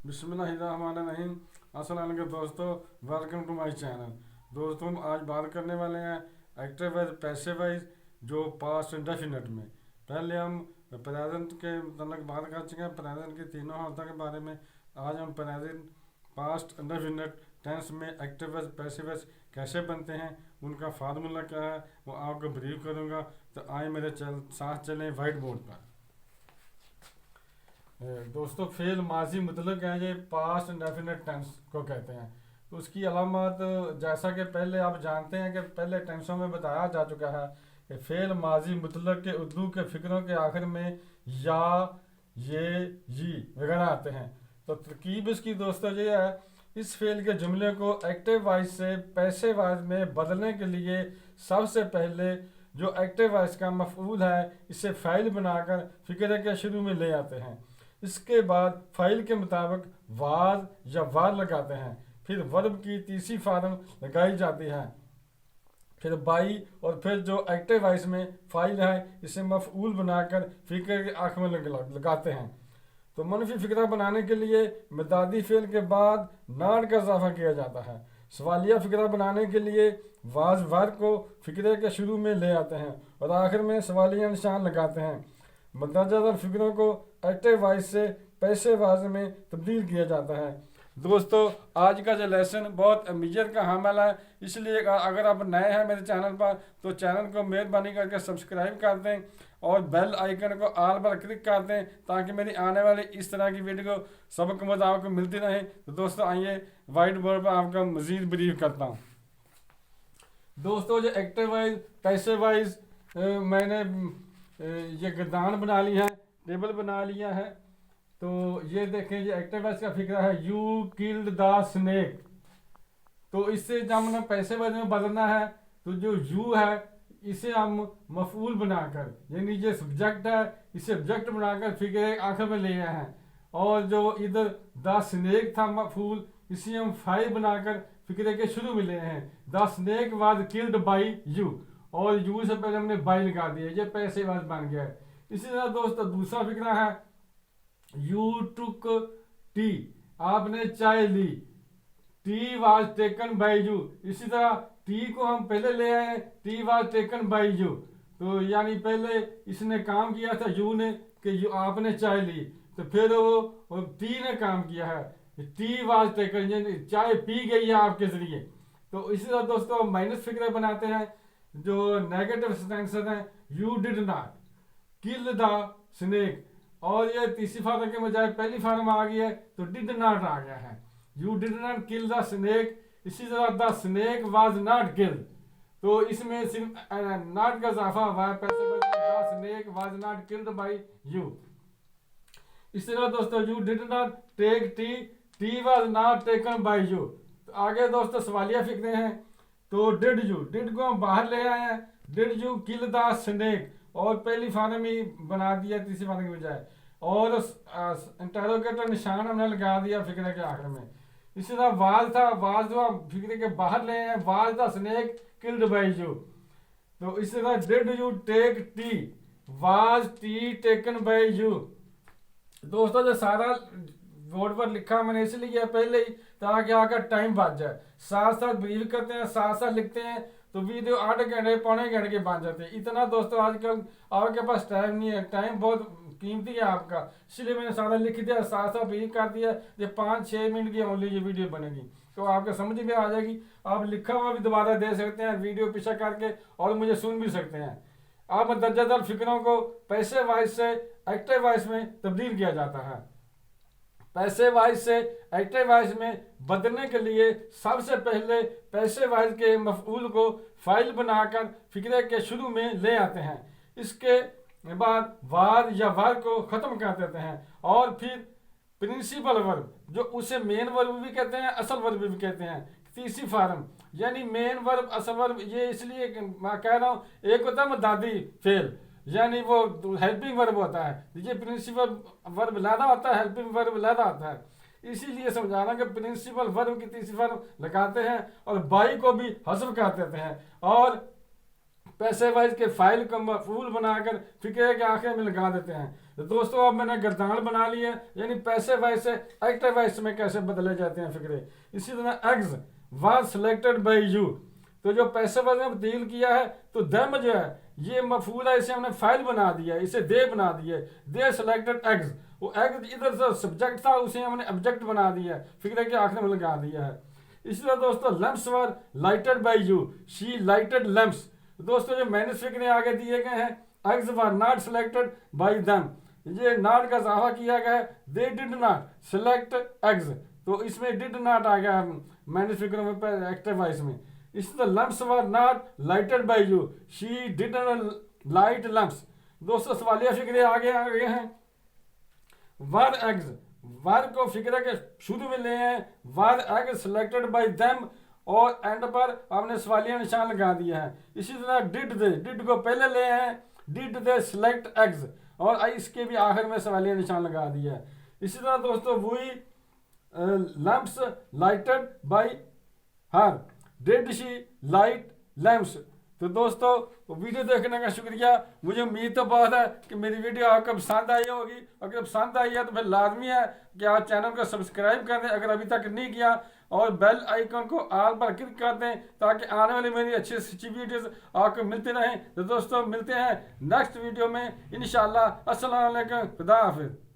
बिस्मिल्लाहिर्रहमानिर्रहीम। अस्सलाम वालेकुम दोस्तों, वेलकम टू माय चैनल। दोस्तों हम आज बात करने वाले हैं एक्टिव वाइज पैसिव वाइज जो पास्ट इंडेफिनिट में। पहले हम प्रेजेंट के मतलब बात कर चुके हैं प्रेजेंट के तीनों हालतों के बारे में। आज हम प्रेजेंट पास्ट इंडेफिनिट टेंस में एक्टिव वाइज पैसिव वाइज कैसे बनते हैं, उनका फार्मूला क्या है वो आपको ब्रीफ करूँगा। तो आए मेरे साथ चलें वाइट बोर्ड पर। दोस्तों फेल माजी मतलब क्या है, ये पास्ट इंडेफिनिट टेंस को कहते हैं। तो उसकी अलामत जैसा कि पहले आप जानते हैं कि पहले टेंसों में बताया जा चुका है कि फेल माजी मतलब के उर्दू के फिक्रों के आखिर में या, ये, जी वगैरह आते हैं। तो तरकीब इसकी दोस्तों ये है, इस फेल के जुमले को एक्टिव वॉइस से पैसिव वॉइस में बदलने के लिए सबसे पहले जो एक्टिव वॉइस का मफऊल है इसे फाइल बनाकर फिक्र के शुरू में ले आते हैं। इसके बाद फाइल के मुताबिक वार या वार लगाते हैं। फिर वर्ब की तीसरी फॉर्म लगाई जाती है। फिर बाई और फिर जो एक्टिव वॉइस में फाइल है इसे मफऊल बनाकर फिक्र के आखिर में लगाते हैं। तो मनफी फिक्रा बनाने के लिए मदादी फेल के बाद नाट का इजाफा किया जाता है। सवालिया फिक्रा बनाने के लिए वाज वार को फिक्रे के शुरू में ले आते हैं और आखिर में सवालिया निशान लगाते हैं। मदरजादार फिक्रों को एक्टिव वॉइस से पैसिव वॉइस में तब्दील किया जाता है। दोस्तों आज का जो लेसन बहुत अहमियत का हामिल है, इसलिए अगर आप नए हैं मेरे चैनल पर तो चैनल को मेहरबानी करके सब्सक्राइब कर दें और बेल आइकन को ऑल पर क्लिक कर दें ताकि मेरी आने वाली इस तरह की वीडियो सबक मत आपको मिलती रहे। तो दोस्तों आइए वाइट बोर्ड पर आपका मजीद ब्रीफ करता हूँ। दोस्तों जो एक्टिव वाइज पैसिव वाइज मैंने ये गर्दान बना ली है, टेबल बना लिया है। तो ये देखें ये एक्टिव वॉइस का फिक्रा है, यू किल्ड द स्नेक। तो इससे जब हमने पैसिव वॉइस में बदलना है तो जो यू है इसे हम मफूल बनाकर, यानी ये सब्जेक्ट है इसे ऑब्जेक्ट बनाकर फिक्रे आखिर में ले आए हैं। और जो इधर द स्नेक था मफूल, इसे हम फाइल बनाकर फिक्रे के शुरू में ले आए हैं। The snake was killed by you और यू से पहले हमने बाई लगा दिया, ये पैसिव वॉइस बन गया है। इसी तरह दोस्तों दूसरा फिक्रा है, यू टुक टी, आपने चाय ली। Tea was taken by you, इसी तरह टी को हम पहले ले आए, tea was taken by you. तो यानी पहले इसने काम किया था यू ने कि यू आपने चाय ली, तो फिर वो टी ने काम किया है, टी वाज टेकन यानी चाय पी गई है आपके जरिए। तो इसी तरह दोस्तों माइनस फिक्रे बनाते हैं जो नेगेटिव सेंटेंसेस हैं, you did not kill the snake, और ये तीसरी फॉर्म के बजाय पहली फॉर्म आ गई है तो डिड नॉट आ गया है, you did not kill the snake. इसी तरह the snake was not killed, तो इसमें सिर्फ नॉट का इजाफा हुआ है, the snake was not killed by you. इसी तरह दोस्तों you did not take tea, tea was not taken by you. तो आगे दोस्तों सवालिया फिक्रे हैं, तो डिड यू, डिड को हम बाहर ले आए हैं, did you kill the snake और पहली फॉर्म ही बना दिया तीसरी फॉर्म की बजाय, और इंटरोगेटर निशान हमने लगा दिया फिक्रे के आखिर में। इसी तरह वाज था, वाज जो हम फिक्रे के बाहर ले आए, was the snake killed by you. तो इसी तरह did you take tea, was tea taken by you. दोस्तों जो सारा बोर्ड पर लिखा मैंने इसलिए किया पहले ही ताकि आकर टाइम बच जाए। साथ साथ ब्रीफ करते हैं साथ साथ लिखते हैं तो वीडियो 8 घंटे पौने घंटे के बन जाते हैं। इतना दोस्तों आजकल आपके पास टाइम नहीं है, टाइम बहुत कीमती है आपका, इसलिए मैंने सारा लिख दिया साथ साथ ब्रीफ कर दिया। ये 5-6 मिनट की ओनली ये वीडियो बनेगी तो आपको समझ में आ जाएगी। आप लिखा हुआ भी दोबारा दे सकते हैं वीडियो पीछे करके और मुझे सुन भी सकते हैं। अब दर्जादार फिक्रों को पैसिव वॉइस से एक्टिव वॉइस में तब्दील किया जाता है। पैसिव वॉइस से एक्टिव वॉइस में बदलने के लिए सबसे पहले पैसिव वॉइस के मफऊल को फाइल बनाकर फिक्रे के शुरू में ले आते हैं। इसके बाद वार या वार को ख़त्म कर देते हैं और फिर प्रिंसिपल वर्ब, जो उसे मेन वर्ब भी कहते हैं असल वर्ब भी कहते हैं, तीसरी फॉर्म यानी मेन वर्ब असल वर्ब। ये इसलिए मैं कह रहा हूँ, एक होता है मदादी फेल यानी वो हेल्पिंग वर्ब होता है, ये प्रिंसिपल वर्ब लहदा होता है, हेल्पिंग वर्ब लहदा होता है। इसीलिए समझा रहा कि प्रिंसिपल वर्ब की तीसरी फॉर्म लगाते हैं और बाई को भी हस्फ कर देते हैं और पैसे वाइज के फाइल को मफूल बनाकर फिक्रे के आखिर में लगा देते हैं। तो दोस्तों अब मैंने गर्दान बना ली है, यानी पैसे वाइज से एक्टिव वाइज में कैसे बदले जाते हैं फिक्रे। इसी तरह eggs was selected by you, तो जो पैसे वाइज में तब्दील किया है तो दम जो है ये मफूल है, इसे हमने फाइल बना दिया, इसे दे बना दिया, दे सिलेक्टेड एग्स, वो एग्स इधर से सब्जेक्ट था उसे हमने ऑब्जेक्ट बना दिया, फिक्रे के आखिर में लगा दिया है। इसी तरह दोस्तों lamps were lighted by you, she lighted lamps, दोस्तों जो मैनस फिक्रे आगे दिए गए हैं, eggs were not selected by them, ये नॉट का इजाफा किया गया है, they did not select eggs, तो इसमें डिड नॉट आ गया मैनस फिक्रों में एक्टिव वॉइस में। इसी तरह lamps were not lighted by you, she did not light lamps, दोस्तों सवालिया फिक्रे आगे आ गए हैं। वर एग्स, वर को फिक्रे के शुरू में ले हैं, वर एग सिलेक्टेड बाई देम, और एंड पर आपने सवालिया निशान लगा दिया है। इसी तरह डिड दे, डिड को पहले ले हैं, डिड दे सिलेक्ट एग्स, और इसके भी आखिर में सवालिया निशान लगा दिया है। इसी तरह दोस्तों वही lamps lighted by her, did she light lamps. तो दोस्तों वीडियो देखने का शुक्रिया, मुझे उम्मीद तो बहुत है कि मेरी वीडियो आपको पसंद आई होगी। अगर पसंद आई है तो फिर लाजमी है कि आप चैनल को सब्सक्राइब कर दें अगर अभी तक नहीं किया, और बेल आइकन को ऑल पर क्लिक कर दें ताकि आने वाली मेरी अच्छी अच्छी वीडियोस आपको मिलती रहें। तो दोस्तों मिलते हैं नेक्स्ट वीडियो में इंशाल्लाह। अस्सलाम वालेकुम, खुदा हाफिज़।